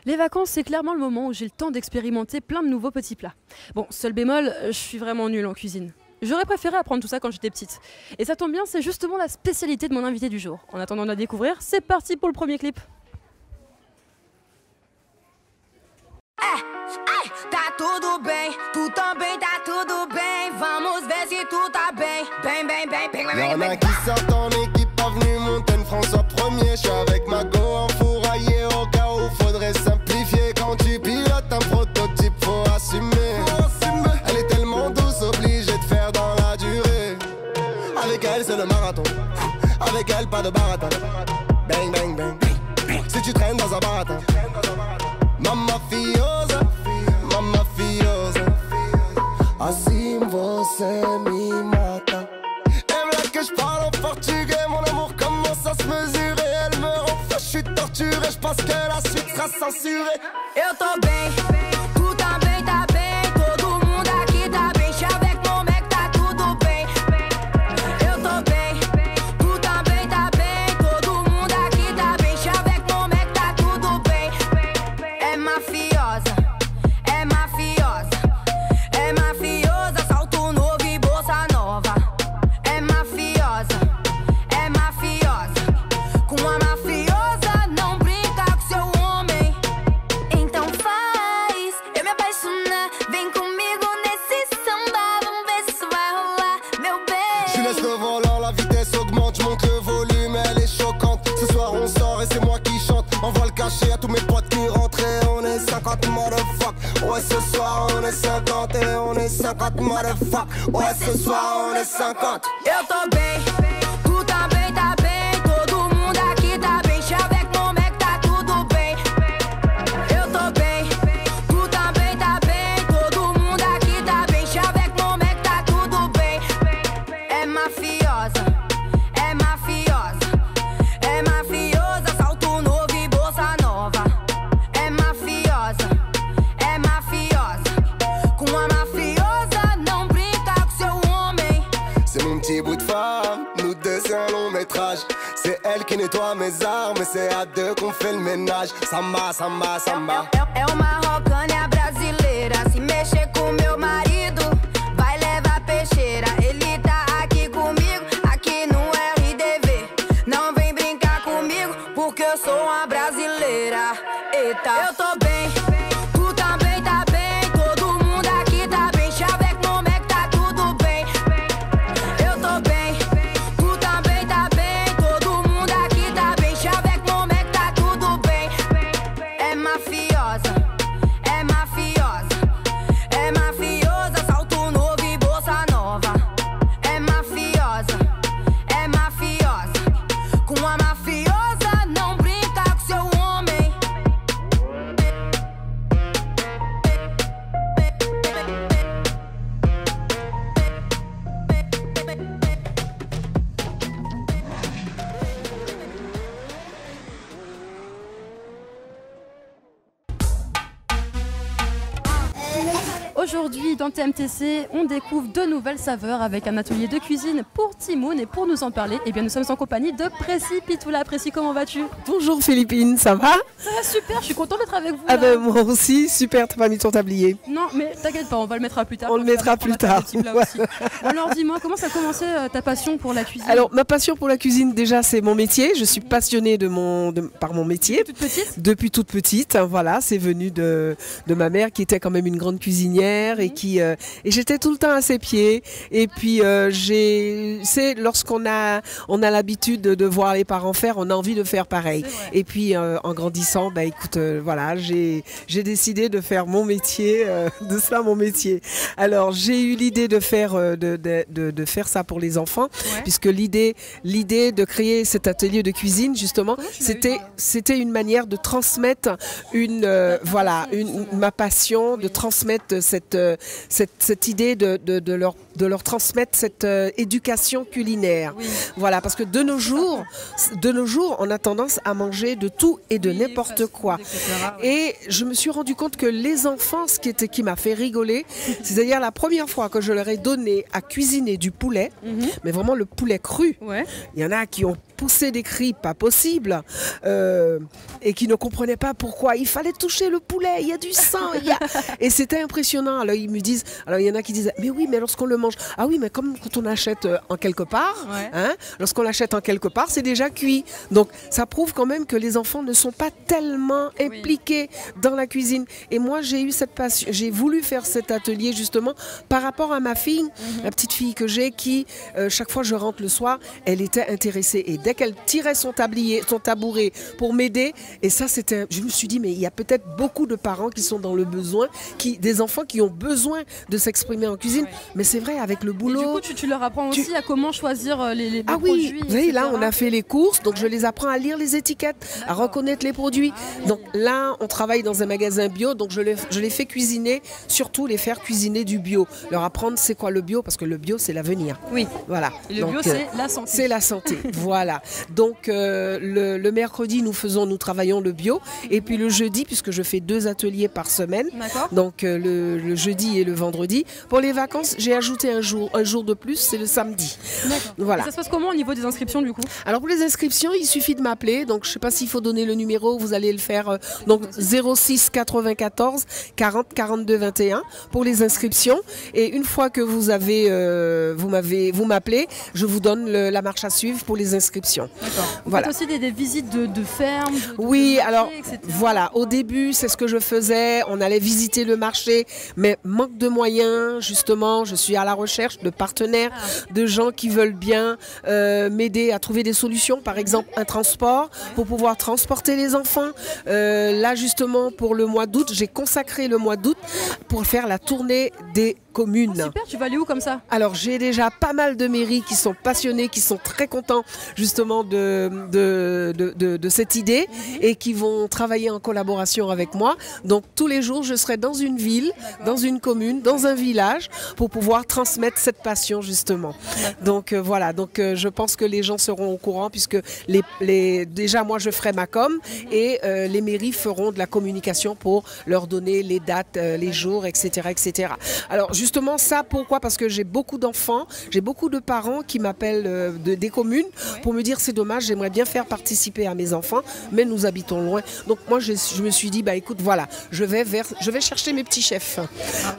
Les vacances, c'est clairement le moment où j'ai le temps d'expérimenter plein de nouveaux petits plats. Bon, seul bémol, je suis vraiment nulle en cuisine. J'aurais préféré apprendre tout ça quand j'étais petite. Et ça tombe bien, c'est justement la spécialité de mon invité du jour. En attendant de la découvrir, c'est parti pour le premier clip. Tá tudo bem, tu também tá tudo bem. Vamos ver si tout tá bem. Bem, bem, bem, bem, bem, Y'en bem. a qui sortent en équipe, avenue Montaigne, François 1er. Je suis avec ma go enfouraillé au cas où faudrait simplifier. Quand tu pilotes un prototype, faut assumer. Elle est tellement douce, obligée de faire dans la durée. Avec elle, c'est le marathon. Avec elle, pas de baratin. Bang, bang, bang. Si tu traînes dans un baratin. Mamma fiosa, mamma fiosa. Assim você me mata. Elle veut que je parle en portugais. Mon amour commence à se mesurer. Elle me rend fou, je suis torturé. Je pense que la suite sera censurée. Eu tô bem, tu também tá bem. Todo mundo aqui tá bem. Avec mon mec tá tudo bem. Eu tô bem, tu também tá bem. Todo mundo aqui tá bem. Avec mon mec tá tudo bem. É mafiosa, é mafiosa. É mafiosa, salto novo e bolsa nova. É mafiosa, é mafiosa. Com a mafiosa não brinca com seu homem. Então faz eu me apaixonar. Vem comigo nesse samba. Vamos ver se isso vai rolar, meu Je laisse bem. le volant, la vitesse augmente, je monte le volume, elle est choquante. Ce soir on sort et c'est moi qui chante. Envoie le cachet à tous mes potes qui rentrent et on est 50 motherfuck. Ouais, ce soir on est 50 et on est 50 motherfuck. Ouais, ce soir on est 50. Eu tô bem, tu também tá bem. Todo mundo aqui tá bem. Avec mon mec tá tudo bem. Eu tô bem, tu também tá bem. Todo mundo aqui tá bem. Avec mon mec tá tudo bem. É mafiosa, é mafiosa. É mafiosa, salto novo e bolsa nova. É mafiosa, é mafiosa. Com a mafiosa não brinca com seu homem. C'est mon petit bout de femme, nous deux c'est un long métrage. C'est elle qui nettoie mes armes et c'est à deux qu'on fait le ménage. Samba, samba, samba. É uma rocânia brasileira. Se mexer com meu marido, vai levar peixeira. Ele tá aqui comigo, aqui no RDV. Não vem brincar comigo, porque eu sou uma brasileira. Eita, eu tô bem, tu também tá bem. Todo mundo aqui tá bem. Avec mon mec tá tudo bem. Eu tô bem, tu também tá bem. Todo mundo aqui tá bem. Avec mon mec tá tudo bem. É mafiosa, é mafiosa. É mafiosa, salto novo e bolsa nova. É mafiosa, é mafiosa. Com a mafiosa não brinca com seu homem. Aujourd'hui, dans TMTC, on découvre de nouvelles saveurs avec un atelier de cuisine pour Timoun. Et pour nous en parler, eh bien, nous sommes en compagnie de Précy Pitoula. Précy, comment vas-tu? Bonjour Philippine, ça va? Ça va super, je suis contente d'être avec vous. Ah là. ben moi aussi, super, t'as pas mis ton tablier. Non, mais t'inquiète pas, on va le mettre à plus tard. On le mettra plus tard. Alors dis-moi, comment ça a commencé ta passion pour la cuisine? Alors ma passion pour la cuisine déjà c'est mon métier, je suis passionnée par mon métier. Toute petite? Depuis toute petite, hein, voilà, c'est venu de ma mère qui était quand même une grande cuisinière et qui et j'étais tout le temps à ses pieds. Et puis c'est lorsqu'on a l'habitude de voir les parents faire, on a envie de faire pareil. Et puis en grandissant, bah écoute, voilà, j'ai décidé de faire mon métier, de cela mon métier. Alors j'ai eu l'idée de faire de faire ça pour les enfants, puisque l'idée de créer cet atelier de cuisine justement, c'était une manière de transmettre ma passion, de transmettre cette idée de leur transmettre cette éducation culinaire. Oui. Voilà, parce que de nos jours, on a tendance à manger de tout et de n'importe quoi. Et je me suis rendu compte que les enfants, ce qui m'a fait rigoler, c'est-à-dire la première fois que je leur ai donné à cuisiner du poulet, mais vraiment le poulet cru, il y en a qui ont poussait des cris pas possibles et qui ne comprenait pas pourquoi il fallait toucher le poulet, il y a du sang. Et c'était impressionnant. Alors ils me disent, alors il y en a qui disent, mais oui, mais lorsqu'on le mange, ah oui, mais comme quand on achète en quelque part, hein, lorsqu'on l'achète en quelque part, c'est déjà cuit. Donc ça prouve quand même que les enfants ne sont pas tellement impliqués dans la cuisine. Et moi, j'ai eu cette passion, j'ai voulu faire cet atelier justement par rapport à ma fille, la petite fille que j'ai, qui chaque fois que je rentre le soir, elle était intéressée. Et dès qu'elle tirait son tablier, son tabouret pour m'aider, et ça c'était, je me suis dit, mais il y a peut-être beaucoup de parents qui sont dans le besoin, des enfants qui ont besoin de s'exprimer en cuisine. Mais c'est vrai, avec le boulot. Et du coup, tu leur apprends aussi à comment choisir les bons produits. Vous voyez, là, on a fait les courses, donc je les apprends à lire les étiquettes, à reconnaître les produits. Donc là, on travaille dans un magasin bio, donc je les fais cuisiner, surtout les faire cuisiner du bio. Leur apprendre c'est quoi le bio, parce que le bio, c'est l'avenir. Oui. Voilà. Et le bio, c'est la santé. C'est la santé, voilà. Donc le mercredi, nous travaillons le bio. Et puis le jeudi, puisque je fais 2 ateliers par semaine, donc le jeudi et le vendredi. Pour les vacances, j'ai ajouté un jour de plus, c'est le samedi. Voilà. Et ça se passe comment au niveau des inscriptions du coup? Alors pour les inscriptions, il suffit de m'appeler. Donc je ne sais pas s'il faut donner le numéro, vous allez le faire. Donc 06 94 40 42 21 pour les inscriptions. Et une fois que vous m'appelez, je vous donne la marche à suivre pour les inscriptions. Voilà. Vous faites aussi des visites de fermes, oui, alors etc. Voilà, au début c'est ce que je faisais, on allait visiter le marché, mais manque de moyens, justement, je suis à la recherche de partenaires, de gens qui veulent bien m'aider à trouver des solutions, par exemple un transport pour pouvoir transporter les enfants. Là justement pour le mois d'août, j'ai consacré le mois d'août pour faire la tournée des communes. Oh, super, tu vas aller où comme ça? Alors j'ai déjà pas mal de mairies qui sont passionnés, qui sont très contents justement de cette idée et qui vont travailler en collaboration avec moi. Donc tous les jours je serai dans une ville, dans une commune, dans un village pour pouvoir transmettre cette passion justement. Donc voilà, donc je pense que les gens seront au courant puisque déjà moi je ferai ma com et les mairies feront de la communication pour leur donner les dates, les jours, etc. etc. Alors justement ça, pourquoi? Parce que j'ai beaucoup d'enfants, j'ai beaucoup de parents qui m'appellent des communes pour me dire c'est dommage, j'aimerais bien faire participer à mes enfants, mais nous habitons loin. Donc moi je me suis dit, bah écoute, voilà, je vais chercher mes petits chefs.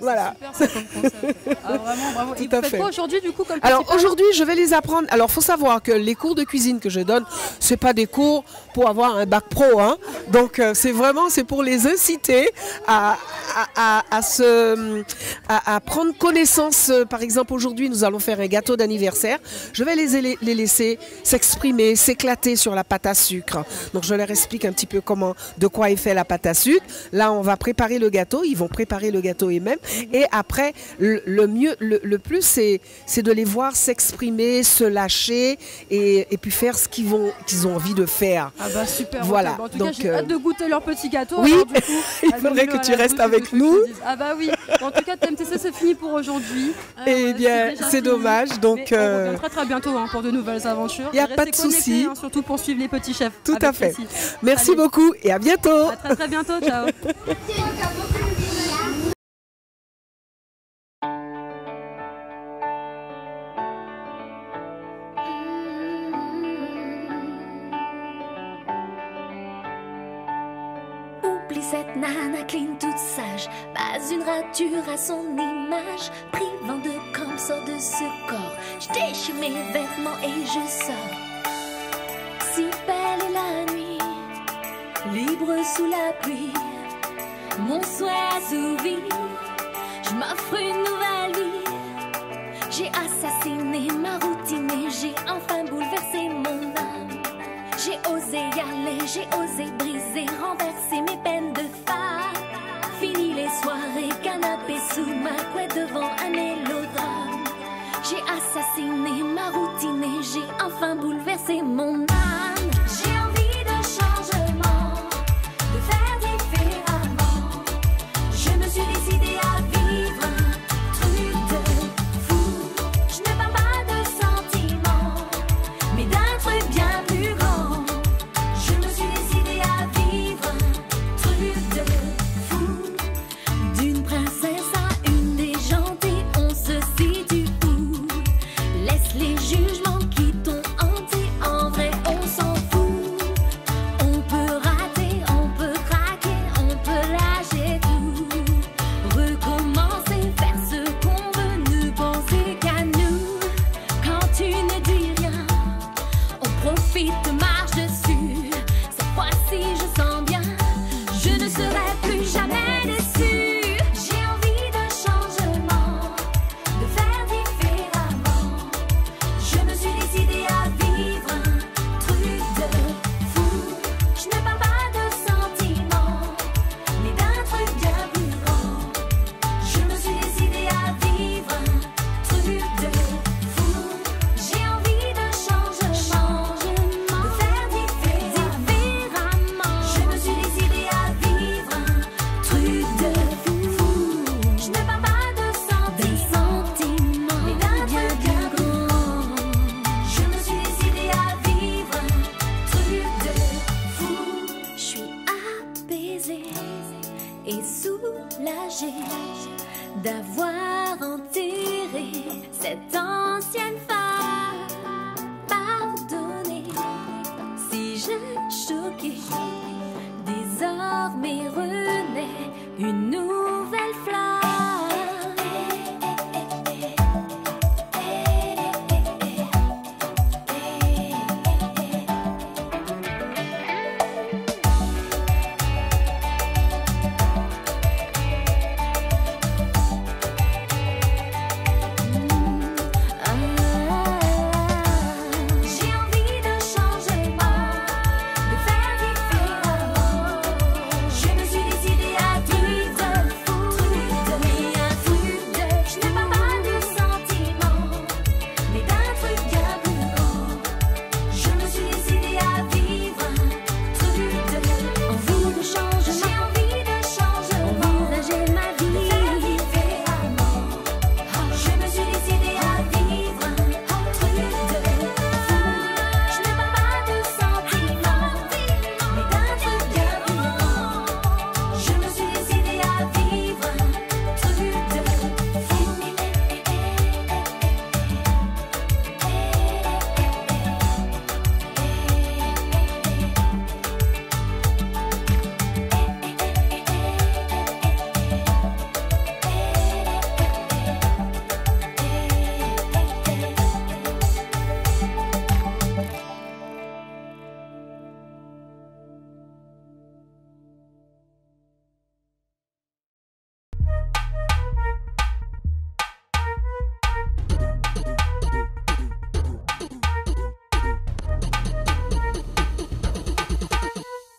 Voilà. Super, ça, comme concept. Ah, vraiment, bravo. Tout Et à vous faites fait. quoi aujourd'hui du coup comme Alors aujourd'hui, je vais les apprendre. Alors faut savoir que les cours de cuisine que je donne, c'est pas des cours pour avoir un bac pro, hein. Donc c'est pour les inciter à prendre connaissance. Par exemple, aujourd'hui, nous allons faire un gâteau d'anniversaire. Je vais les laisser s'exprimer, s'éclater sur la pâte à sucre. Donc je leur explique un petit peu de quoi est fait la pâte à sucre. Là, on va préparer le gâteau. Ils vont préparer le gâteau eux-mêmes. Et après, le plus, c'est de les voir s'exprimer, se lâcher et puis faire ce qu'ils ont envie de faire. Ah bah super. Voilà. En tout donc, cas, j'ai hâte de goûter leur petit gâteau. Oui, alors, du coup, il faudrait que tu restes avec nous. Ah bah oui. En tout cas, TMTC, c'est fini pour aujourd'hui. Eh bien, c'est dommage. Donc, on revient très très bientôt pour de nouvelles aventures. Il n'y a pas de souci. Surtout pour suivre les petits chefs. Tout à fait. Plaisir. Merci Allez. beaucoup et à bientôt. À très très bientôt. Ciao. Oublie cette nana clean toute sage, pas une rature à son image, privant de camp sort de ce corps. Je déchire mes vêtements et je sors. Si belle est la nuit, libre sous la pluie, mon souhait assouvi, je m'offre une nouvelle vie. J'ai assassiné ma routine et j'ai enfin bouleversé mon âme. J'ai osé y aller, j'ai osé briser, renverser mes peines de femme. Fini les soirées, canapé sous ma couette devant un mélodrame. J'ai assassiné ma routine et j'ai enfin bouleversé mon âme. J'ai envie de changement, de faire différemment. Je me suis décidée à vivre un truc de fou. Je ne parle pas de sentiments, mais d'un truc bien plus grand. Je me suis décidée à vivre un truc de fou. D'une princesse à une des gentilles, on se situe où? Laisse les jugements qui t'ont hanté, en vrai soulagée d'avoir enterré cette ancienne femme. Pardonnez si j'ai choqué. Désormais renaît une